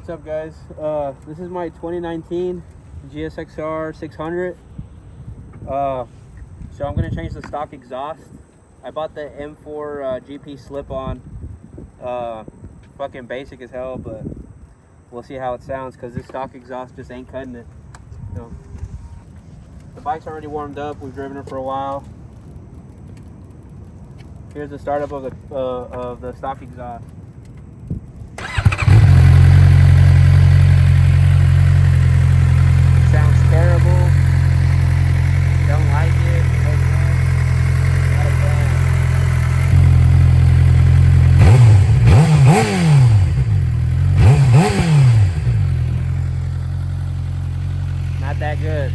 What's up, guys? This is my 2019 GSXR 600. So I'm gonna change the stock exhaust. I bought the M4 GP slip-on. Fucking basic as hell, but we'll see how it sounds because this stock exhaust just ain't cutting it. So the bike's already warmed up. We've driven it for a while. Here's the startup of the stock exhaust. Sounds terrible. Don't like it. Not a fan. Not that good.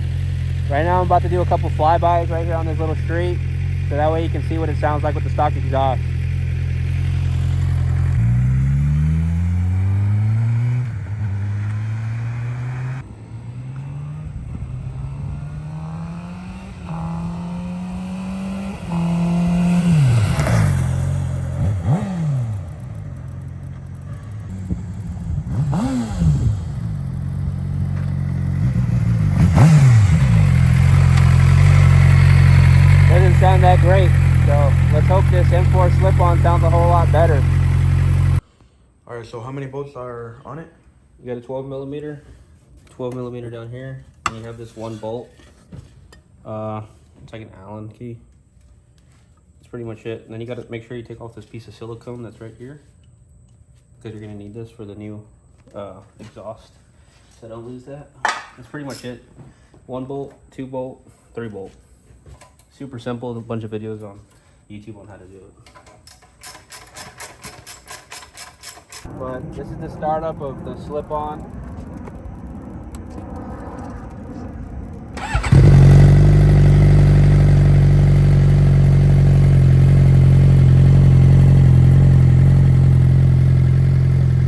Right now I'm about to do a couple flybys right here on this little street, so that way you can see what it sounds like with the stock exhaust. Doesn't sound that great, so let's hope this M4 slip-on sounds a whole lot better. All right, so how many bolts are on it? You got a 12 millimeter down here, and you have this one bolt. It's like an Allen key. That's pretty much it. And then you got to make sure you take off this piece of silicone that's right here, because you're gonna need this for the new exhaust. So don't lose that. That's pretty much it. 1 bolt, 2 bolt, 3 bolt. Super simple. A bunch of videos on YouTube on how to do it. But this is the startup of the slip-on.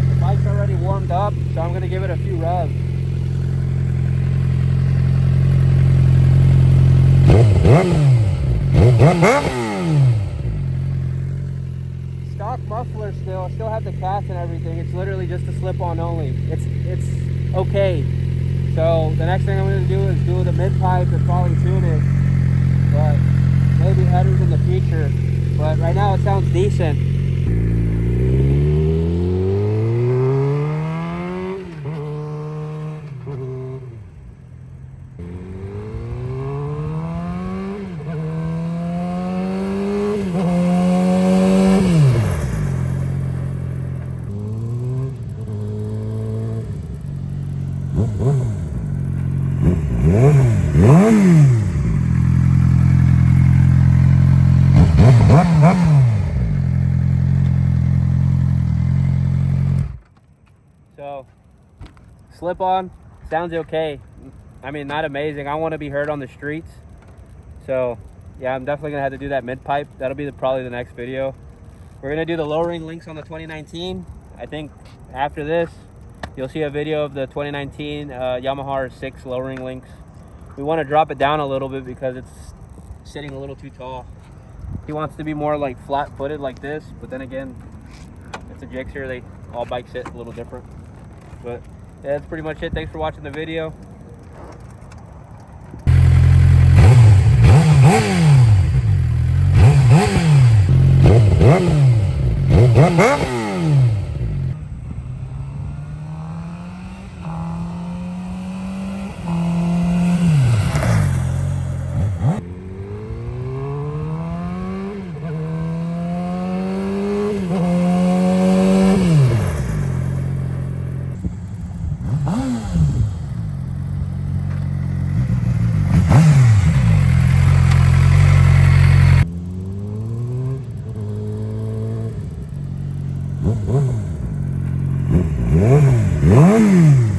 The bike's already warmed up, so I'm gonna give it a few revs. Stock muffler still. I still have the cast and everything. It's literally just a slip-on only. It's okay. So the next thing I'm going to do is do the mid-pipe and probably tune it. But maybe headers in the future. But right now it sounds decent. So slip on sounds okay. I mean, not amazing. I want to be heard on the streets, so yeah, I'm definitely gonna have to do that mid pipe. That'll be probably the next video. We're gonna do the lowering links on the 2019. I think after this you'll see a video of the 2019 Yamaha R6 lowering links. We want to drop it down a little bit because it's sitting a little too tall. He wants to be more like flat-footed like this, but then again, it's a Gixxer. All bikes sit a little different. But yeah, that's pretty much it. Thanks for watching the video. Mm-hmm.